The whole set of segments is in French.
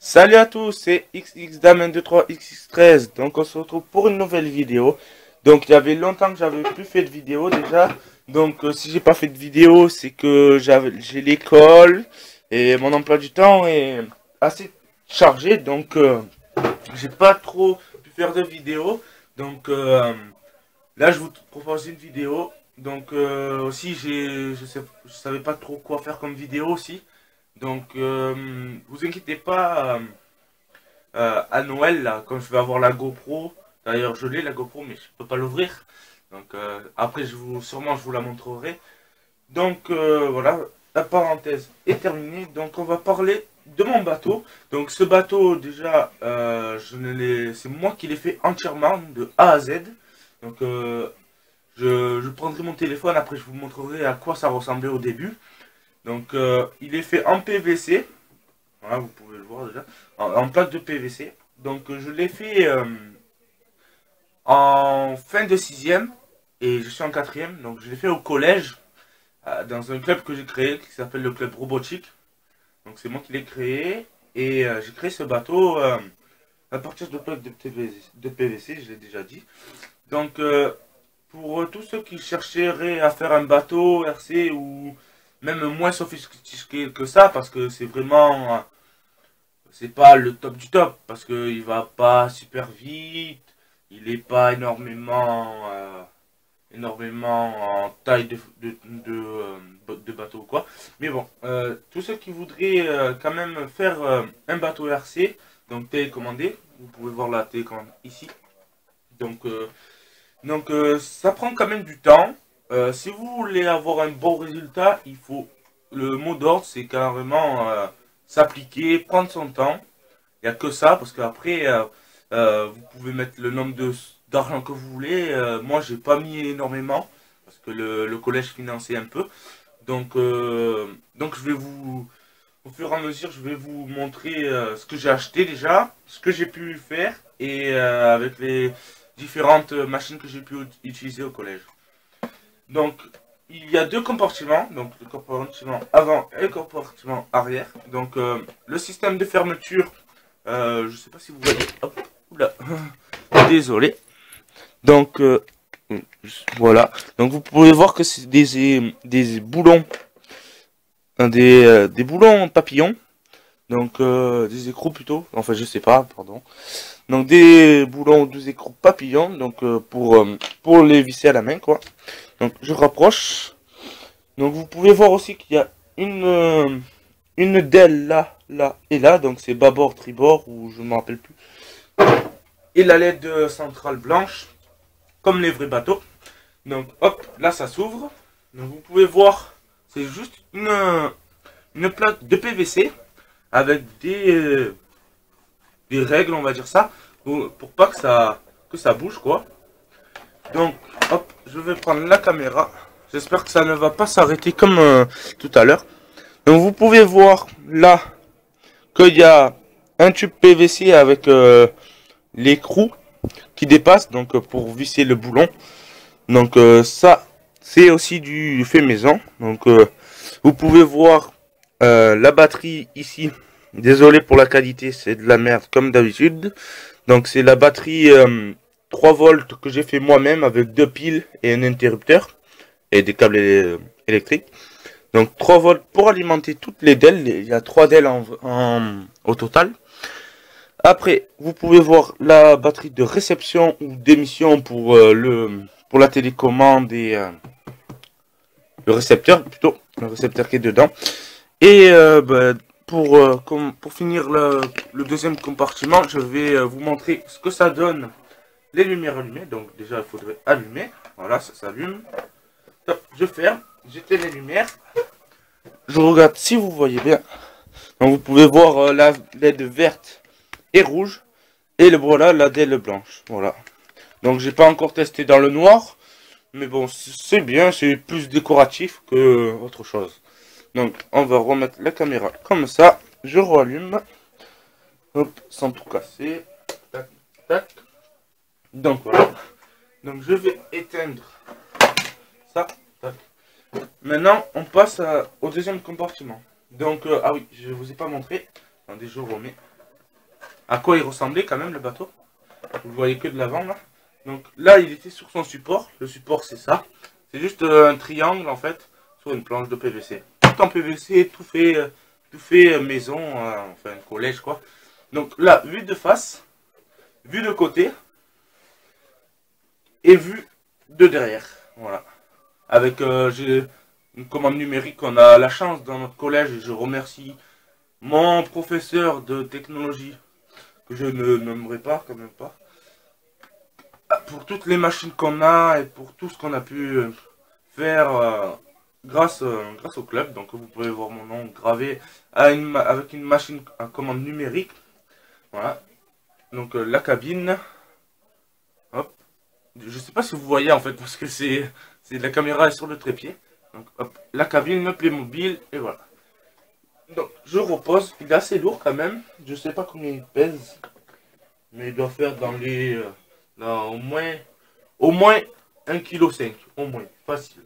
Salut à tous, c'est XXDamen23XX13. Donc on se retrouve pour une nouvelle vidéo. Donc il y avait longtemps que j'avais plus fait de vidéo déjà. Donc si j'ai pas fait de vidéo, c'est que j'ai l'école et mon emploi du temps est assez chargé. Donc j'ai pas trop pu faire de vidéo. Donc là je vous propose une vidéo. Donc aussi je savais pas trop quoi faire comme vidéo aussi. Donc vous inquiétez pas. À Noël, là, quand je vais avoir la GoPro, d'ailleurs je l'ai la GoPro, mais je peux pas l'ouvrir. Donc après, sûrement je vous la montrerai. Donc voilà, la parenthèse est terminée. Donc on va parler de mon bateau. Donc ce bateau, déjà, c'est moi qui l'ai fait entièrement de A à Z. Donc je prendrai mon téléphone, après je vous montrerai à quoi ça ressemblait au début. Donc il est fait en PVC. Voilà, vous pouvez le voir déjà. En plaque de PVC. Donc je l'ai fait en fin de sixième et je suis en quatrième. Donc je l'ai fait au collège dans un club que j'ai créé qui s'appelle le club robotique. Donc c'est moi qui l'ai créé et j'ai créé ce bateau à partir de plaques de PVC, je l'ai déjà dit. Donc pour tous ceux qui chercheraient à faire un bateau RC ou même moins sophistiqué que ça, parce que c'est vraiment c'est pas le top du top parce que il va pas super vite, il est pas énormément en taille de bateau ou quoi. Mais bon, tous ceux qui voudraient quand même faire un bateau RC, donc télécommandé, vous pouvez voir la télécommande ici. Donc, ça prend quand même du temps. Si vous voulez avoir un bon résultat, le mot d'ordre, c'est carrément s'appliquer, prendre son temps. Il n'y a que ça, parce qu'après, vous pouvez mettre le nombre d'argent que vous voulez. Moi, j'ai pas mis énormément, parce que le collège finançait un peu. Donc au fur et à mesure, je vais vous montrer ce que j'ai acheté déjà, ce que j'ai pu faire, et avec les différentes machines que j'ai pu utiliser au collège. Donc, il y a deux compartiments, donc le compartiment avant et le compartiment arrière. Donc, le système de fermeture, je sais pas si vous voyez. Hop, oula, désolé. Donc, voilà. Donc, vous pouvez voir que c'est des boulons, des boulons papillons. Donc, des écrous plutôt. Enfin, je sais pas, pardon. Donc, des boulons, des écrous papillons. Donc, pour les visser à la main, quoi. Donc, je rapproche. Donc, vous pouvez voir aussi qu'il y a une dalle là, là et là. Donc, c'est bâbord, tribord, ou je ne me rappelle plus. Et la LED centrale blanche, comme les vrais bateaux. Donc, hop, là, ça s'ouvre. Donc, vous pouvez voir, c'est juste une plaque de PVC avec des règles, on va dire ça, pour pas que ça bouge, quoi. Donc, hop, je vais prendre la caméra. J'espère que ça ne va pas s'arrêter comme tout à l'heure. Donc, vous pouvez voir là qu'il y a un tube PVC avec l'écrou qui dépasse, donc pour visser le boulon. Donc, ça, c'est aussi du fait maison. Donc, vous pouvez voir la batterie ici. Désolé pour la qualité, c'est de la merde comme d'habitude. Donc, c'est la batterie 3 volts que j'ai fait moi-même avec deux piles et un interrupteur et des câbles électriques. Donc 3 volts pour alimenter toutes les DEL. Il y a 3 DEL au total. Après, vous pouvez voir la batterie de réception ou d'émission pour la télécommande et le récepteur plutôt, le récepteur qui est dedans. Et pour finir le deuxième compartiment, je vais vous montrer ce que ça donne. Les lumières allumées, donc déjà il faudrait allumer, voilà, ça s'allume. Je ferme, j'éteins les lumières, je regarde si vous voyez bien. Donc vous pouvez voir la LED verte et rouge, et voilà la LED blanche, voilà. Donc j'ai pas encore testé dans le noir, mais bon c'est bien, c'est plus décoratif que autre chose. Donc on va remettre la caméra comme ça, je rallume, hop, sans tout casser, tac, tac. Donc voilà. Donc je vais éteindre ça. Tac. Maintenant on passe au deuxième compartiment. Donc ah oui, je vous ai pas montré. Attendez, je remets. à quoi il ressemblait quand même le bateau. Vous le voyez que de l'avant là. Donc là il était sur son support. Le support c'est ça. C'est juste un triangle en fait sur une planche de PVC. Tout en PVC, tout fait maison, enfin collège quoi. Donc là, vue de face, vue de côté et vue de derrière. Voilà. Avec j'ai une commande numérique, on a la chance dans notre collège et je remercie mon professeur de technologie, que je ne nommerai pas, quand même pas, pour toutes les machines qu'on a et pour tout ce qu'on a pu faire grâce au club. Donc vous pouvez voir mon nom gravé avec une machine à commande numérique. Voilà. Donc la cabine. Hop. Je sais pas si vous voyez en fait parce que c'est la caméra est sur le trépied. Donc hop, la cabine, le Playmobil et voilà. Donc je repose, il est assez lourd quand même, je sais pas combien il pèse, mais il doit faire dans les au moins 1,5 kg, au moins, facile.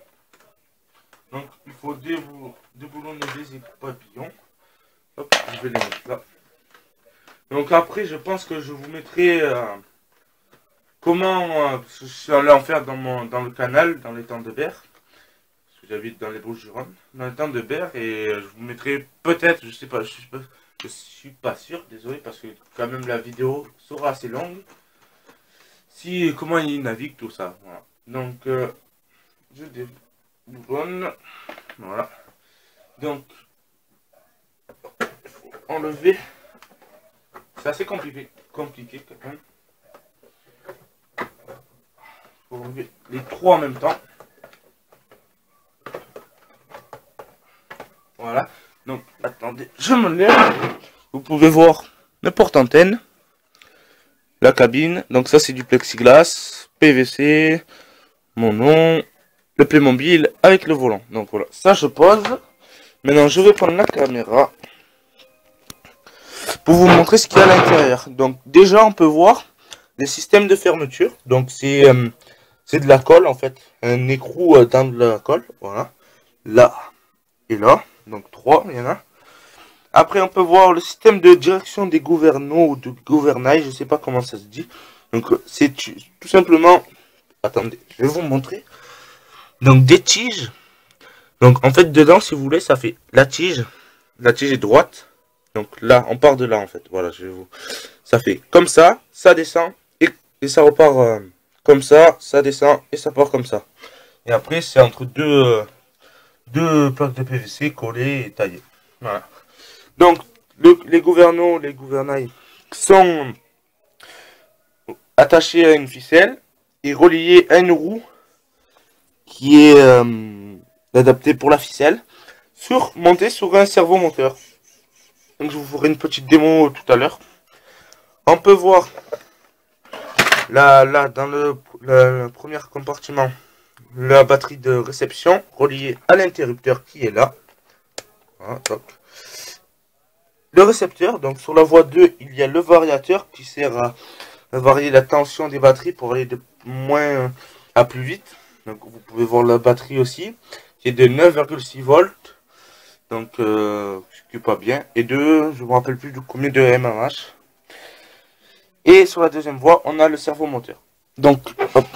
Donc il faut déboulonner les papillons. Hop, je vais les mettre là. Donc après je pense que je vous mettrai comment je suis allé en faire dans le canal, dans l'étang de Berre. J'habite dans les Bouches-du-Rhône, dans le temps de Berre, et je vous mettrai peut-être, je sais pas, je suis pas sûr, désolé, parce que quand même la vidéo sera assez longue. Si comment il navigue tout ça, voilà. Donc je déboulonne, voilà. Donc il faut enlever, c'est assez compliqué quand même. Il faut enlever les trois en même temps. Voilà, donc attendez, je me lève. Vous pouvez voir le porte-antenne, la cabine, donc ça c'est du plexiglas, PVC, mon nom, le Playmobil avec le volant. Donc voilà, ça je pose. Maintenant je vais prendre la caméra pour vous montrer ce qu'il y a à l'intérieur. Donc déjà on peut voir les systèmes de fermeture. Donc c'est de la colle en fait, un écrou dans de la colle, voilà, là et là. Donc 3, il y en a. Après, on peut voir le système de direction des gouverneaux ou de gouvernail, je sais pas comment ça se dit. Donc, c'est tout simplement... Attendez, je vais vous montrer. Donc, des tiges. Donc, en fait, dedans, si vous voulez, ça fait la tige. La tige est droite. Donc, là, on part de là, en fait. Voilà, je vais vous... Ça fait comme ça descend, et ça repart comme ça descend, et ça part comme ça. Et après, c'est entre deux plaques de PVC collées et taillées. Voilà. Donc, les gouverneaux, les gouvernails sont attachés à une ficelle et reliés à une roue qui est adaptée pour la ficelle, montée sur un servomoteur. Donc, je vous ferai une petite démo tout à l'heure. On peut voir là dans le premier compartiment la batterie de réception reliée à l'interrupteur qui est là. Voilà, donc. Le récepteur, donc sur la voie 2, il y a le variateur qui sert à varier la tension des batteries pour aller de moins à plus vite. Donc vous pouvez voir la batterie aussi, qui est de 9,6 volts. Donc ce qui est pas bien. Et de, je me rappelle plus de combien de mAh. Et sur la deuxième voie, on a le servomoteur. Donc, hop.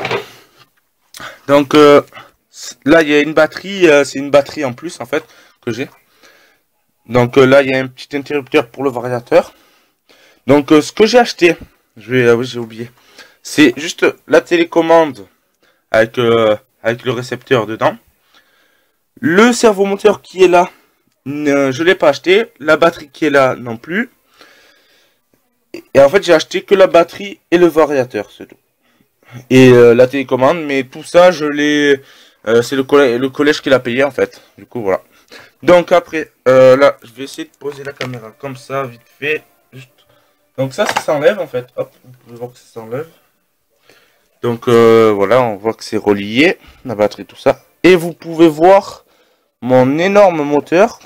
Donc là, il y a une batterie, c'est une batterie en plus en fait que j'ai. Donc là, il y a un petit interrupteur pour le variateur. Donc ce que j'ai acheté, oui, j'ai oublié, c'est juste la télécommande avec le récepteur dedans. Le servomoteur qui est là, je l'ai pas acheté. La batterie qui est là non plus. Et en fait, j'ai acheté que la batterie et le variateur, c'est tout. Et la télécommande, mais tout ça, je l'ai... c'est le collège qui l'a payé en fait. Du coup, voilà. Donc après, là, je vais essayer de poser la caméra comme ça, vite fait. Juste. Donc ça s'enlève en fait. Hop, vous pouvez voir que ça s'enlève. Donc voilà, on voit que c'est relié, la batterie, tout ça. Et vous pouvez voir mon énorme moteur,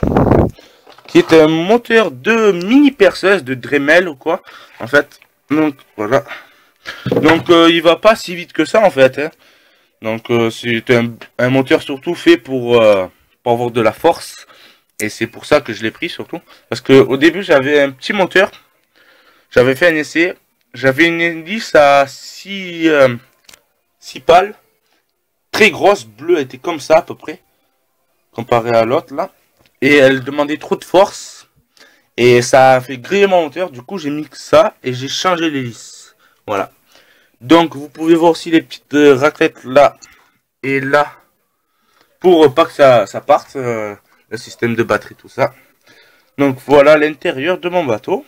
qui est un moteur de mini perceuse, de Dremel ou quoi, en fait. Donc voilà. Donc il va pas si vite que ça en fait. Hein. Donc c'est un moteur surtout fait pour avoir de la force. Et c'est pour ça que je l'ai pris surtout. Parce que au début j'avais un petit moteur. J'avais fait un essai. J'avais une hélice à 6 pales. Très grosse, bleue, elle était comme ça à peu près. Comparé à l'autre là. Et elle demandait trop de force. Et ça a fait griller mon moteur. Du coup j'ai mis que ça et j'ai changé l'hélice. Voilà. Donc vous pouvez voir aussi les petites raclettes là et là. Pour pas que ça parte. Le système de batterie, tout ça. Donc voilà l'intérieur de mon bateau.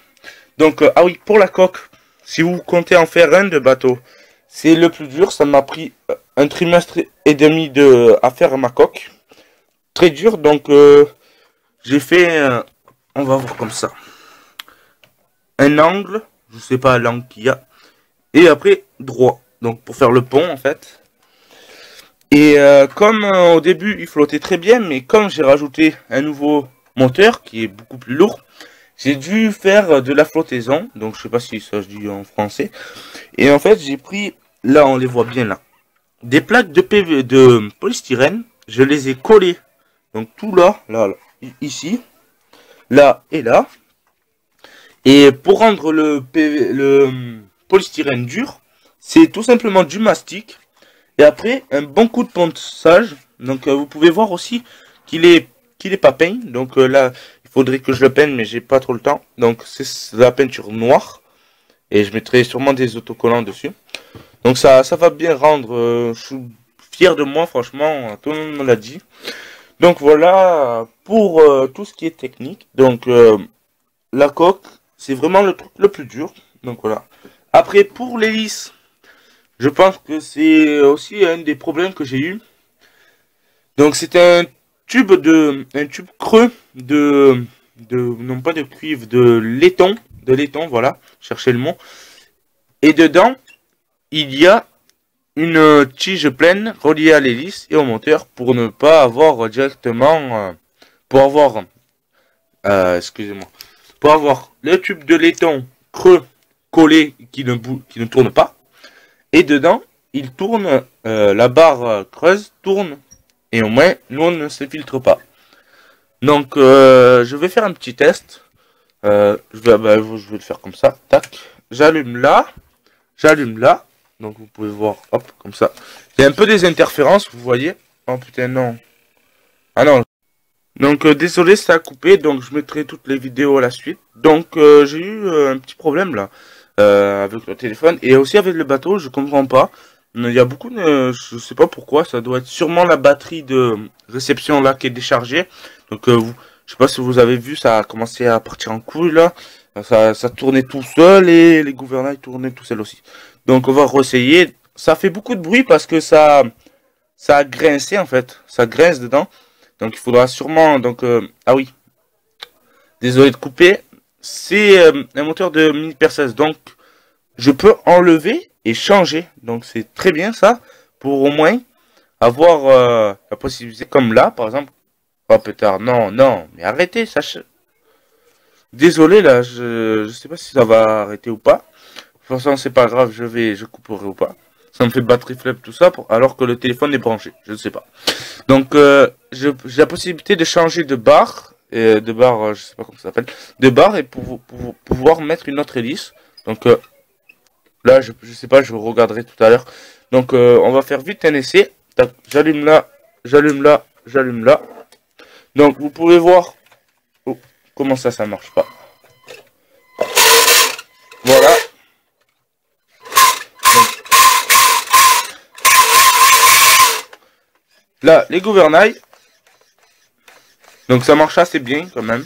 Donc ah oui, pour la coque. Si vous comptez en faire un de bateau. C'est le plus dur. Ça m'a pris un trimestre et demi à faire ma coque. Très dur. Donc j'ai fait... on va voir comme ça. Un angle. Je sais pas l'angle qu'il y a. Et après droit. Donc pour faire le pont en fait. Et comme au début il flottait très bien. Mais comme j'ai rajouté un nouveau moteur qui est beaucoup plus lourd. J'ai dû faire de la flottaison. Donc je sais pas si ça se dit en français. Et en fait j'ai pris... Là, on les voit bien là. Des plaques de polystyrène. Je les ai collées. Donc tout là, ici, là et là. Et pour rendre le polystyrène dur, c'est tout simplement du mastic. Et après, un bon coup de ponçage. Donc vous pouvez voir aussi qu'il est pas peint. Donc là, il faudrait que je le peigne, mais j'ai pas trop le temps. Donc c'est la peinture noire. Et je mettrai sûrement des autocollants dessus. Donc ça va bien rendre, je suis fier de moi franchement, tout le monde me l'a dit. Donc voilà pour tout ce qui est technique. Donc la coque, c'est vraiment le truc le plus dur. Donc voilà. Après pour l'hélice, je pense que c'est aussi un des problèmes que j'ai eu. Donc c'est un tube creux non pas de cuivre, de laiton, voilà, cherchez le mot. Et dedans, il y a une tige pleine reliée à l'hélice et au moteur pour ne pas avoir directement pour avoir excusez-moi, pour avoir le tube de laiton creux collé qui ne tourne pas, et dedans il tourne, la barre creuse tourne, et au moins l'eau ne se filtre pas. Donc je vais faire un petit test. Je vais le faire comme ça, tac, j'allume là. Donc vous pouvez voir, hop, comme ça. Il y a un peu des interférences, vous voyez. Oh putain, non. Ah non. Donc désolé, ça a coupé, donc je mettrai toutes les vidéos à la suite. Donc j'ai eu un petit problème là, avec le téléphone. Et aussi avec le bateau, je comprends pas. Il y a beaucoup de... je sais pas pourquoi, ça doit être sûrement la batterie de réception là qui est déchargée. Donc je sais pas si vous avez vu, ça a commencé à partir en couille là. Ça tournait tout seul et les gouvernails tournaient tout seul aussi. Donc on va réessayer. Ça fait beaucoup de bruit parce que ça a grincé en fait. Ça grince dedans. Donc il faudra sûrement... Donc ah oui. Désolé de couper. C'est un moteur de mini perceuse. Donc je peux enlever et changer. Donc c'est très bien ça. Pour au moins avoir la possibilité. Comme là par exemple. Oh pétard. Non, non. Mais arrêtez. Ça... Désolé là. Je sais pas si ça va arrêter ou pas. De toute façon, c'est pas grave, je couperai ou pas. Ça me fait batterie faible tout ça, alors que le téléphone est branché, je ne sais pas. Donc, j'ai la possibilité de changer de barre, je sais pas comment ça s'appelle, de barre, et pour pouvoir mettre une autre hélice. Donc, là, je sais pas, je regarderai tout à l'heure. Donc, on va faire vite un essai. J'allume là, j'allume là, j'allume là. Donc, vous pouvez voir comment ça marche pas. Voilà. Là, les gouvernails. Donc ça marche assez bien quand même.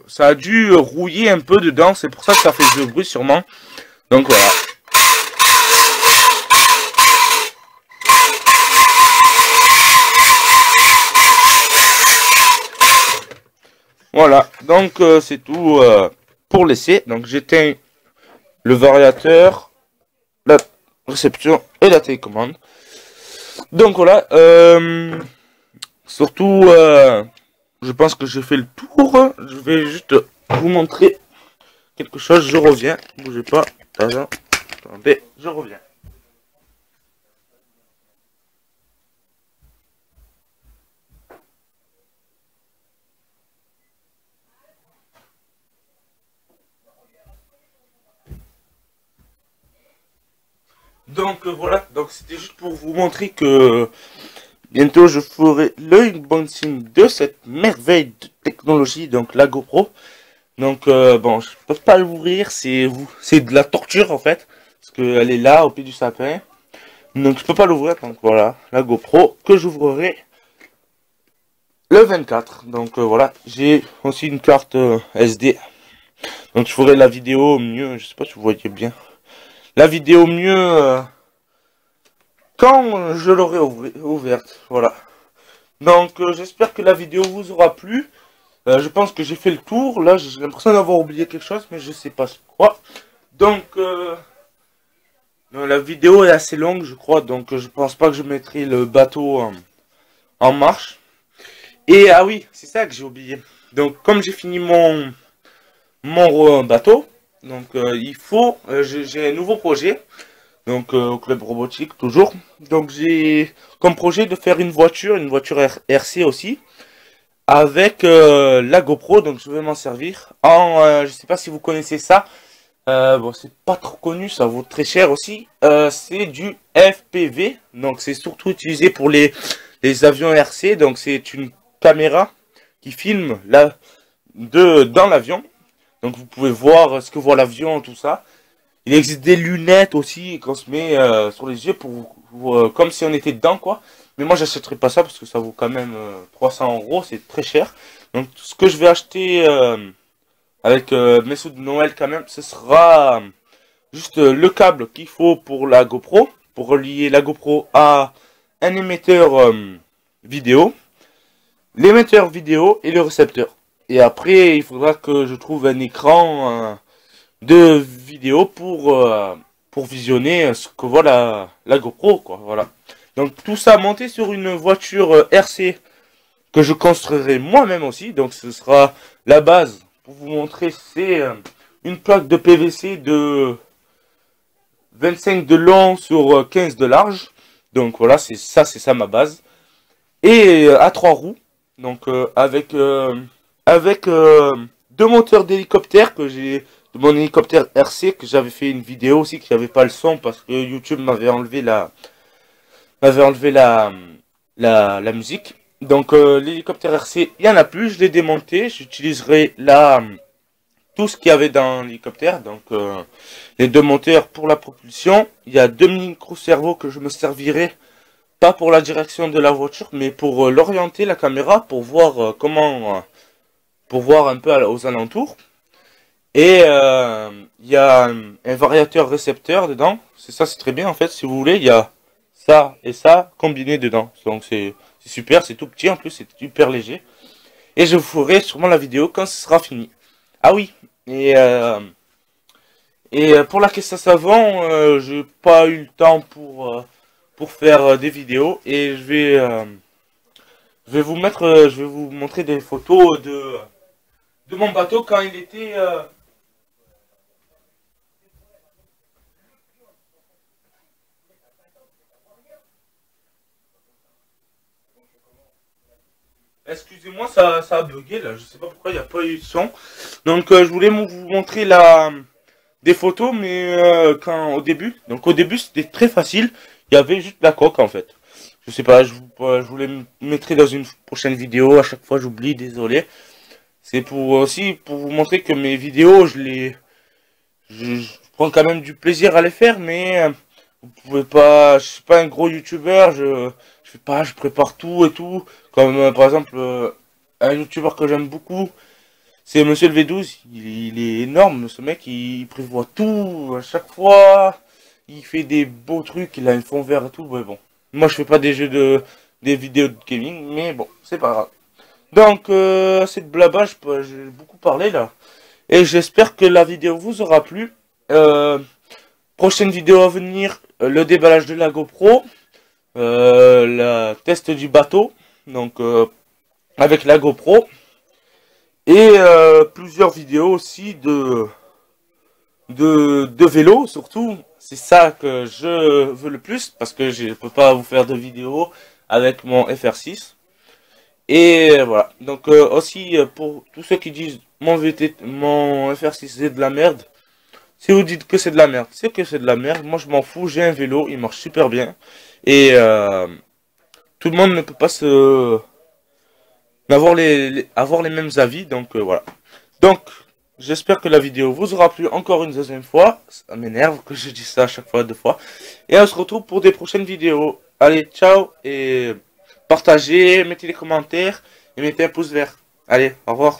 Ça a dû rouiller un peu dedans. C'est pour ça que ça fait ce bruit sûrement. Donc voilà. Voilà. Donc c'est tout pour l'essai. Donc j'éteins le variateur, la réception et la télécommande. Donc voilà, surtout, je pense que j'ai fait le tour. Je vais juste vous montrer quelque chose. Je reviens, bougez pas. Attendez, je reviens. Donc voilà, donc c'était juste pour vous montrer que bientôt je ferai le unboxing de cette merveille de technologie, donc la GoPro. Donc bon, je peux pas l'ouvrir, c'est de la torture en fait, parce qu'elle est là au pied du sapin. Donc je peux pas l'ouvrir, donc voilà, la GoPro que j'ouvrirai le 24. Donc voilà, j'ai aussi une carte SD. Donc je ferai la vidéo mieux, je sais pas si vous voyez bien. La vidéo mieux quand je l'aurai ouverte, voilà. Donc j'espère que la vidéo vous aura plu. Je pense que j'ai fait le tour. Là j'ai l'impression d'avoir oublié quelque chose, mais je sais pas quoi. Donc la vidéo est assez longue, je crois. Donc je pense pas que je mettrai le bateau en marche. Et ah oui, c'est ça que j'ai oublié. Donc comme j'ai fini mon bateau, donc il faut, j'ai un nouveau projet. Donc au club robotique toujours. Donc j'ai comme projet de faire une voiture RC aussi, avec la GoPro. Donc je vais m'en servir. Je sais pas si vous connaissez ça. Bon, c'est pas trop connu, ça vaut très cher aussi. C'est du FPV. Donc c'est surtout utilisé pour les avions RC. Donc c'est une caméra qui filme dans l'avion. Donc vous pouvez voir ce que voit l'avion, tout ça. Il existe des lunettes aussi qu'on se met sur les yeux comme si on était dedans quoi. Mais moi j'achèterai pas ça parce que ça vaut quand même 300 €, c'est très cher. Donc ce que je vais acheter avec mes sous de Noël quand même, ce sera juste le câble qu'il faut pour la GoPro, pour relier la GoPro à un émetteur vidéo, l'émetteur vidéo et le récepteur. Et après il faudra que je trouve un écran de vidéo pour visionner ce que voit la GoPro quoi, voilà. Donc tout ça monté sur une voiture RC que je construirai moi-même aussi. Donc ce sera la base pour vous montrer, c'est une plaque de PVC de 25 de long sur 15 de large. Donc voilà, c'est ça ma base. Et à 3 roues, donc avec deux moteurs d'hélicoptère de mon hélicoptère RC, que j'avais fait une vidéo aussi, qui n'avait pas le son parce que YouTube m'avait enlevé la musique. Donc l'hélicoptère RC, il n'y en a plus, je l'ai démonté, j'utiliserai tout ce qu'il y avait dans l'hélicoptère. Donc les deux moteurs pour la propulsion, il y a deux micro-cerveaux que je me servirai, pas pour la direction de la voiture, mais pour l'orienter la caméra, pour voir pour voir un peu aux alentours. Et il y a un variateur récepteur dedans. C'est très bien en fait. Si vous voulez, il y a ça et ça combiné dedans. Donc c'est super, c'est tout petit en plus, c'est super léger. Et je vous ferai sûrement la vidéo quand ce sera fini. Ah oui, et pour la caisse à savon, j'ai pas eu le temps pour faire des vidéos. Et je vais vous montrer des photos de mon bateau quand il était... Excusez-moi, ça a bugué là, je sais pas pourquoi il n'y a pas eu de son. Donc je voulais vous montrer des photos, mais au début. Donc au début c'était très facile, il y avait juste la coque en fait. Je sais pas, je voulais me mettrai dans une prochaine vidéo, à chaque fois j'oublie, désolé. C'est aussi pour vous montrer que mes vidéos, je prends quand même du plaisir à les faire, mais vous pouvez pas, je suis pas un gros youtubeur, je prépare tout et tout. Comme par exemple un youtubeur que j'aime beaucoup, c'est Monsieur le V12. Il est énorme, ce mec, il prévoit tout à chaque fois. Il fait des beaux trucs, il a un fond vert et tout. Mais bon, moi je fais pas des vidéos de gaming, mais bon, c'est pas grave. Donc cette blabla, j'ai beaucoup parlé là. Et j'espère que la vidéo vous aura plu. Prochaine vidéo à venir, le déballage de la GoPro, la test du bateau, donc avec la GoPro, et plusieurs vidéos aussi de vélo surtout. C'est ça que je veux le plus, parce que je peux pas vous faire de vidéos avec mon FR6. Et voilà, donc aussi pour tous ceux qui disent mon FR6 c'est de la merde, Si vous dites que c'est de la merde, c'est que c'est de la merde. Moi, je m'en fous. J'ai un vélo, il marche super bien. Et tout le monde ne peut pas se avoir les mêmes avis. Donc voilà. Donc, j'espère que la vidéo vous aura plu encore une deuxième fois. Ça m'énerve que je dise ça à chaque fois, deux fois. Et on se retrouve pour des prochaines vidéos. Allez, ciao et partagez, mettez les commentaires et mettez un pouce vert. Allez, au revoir.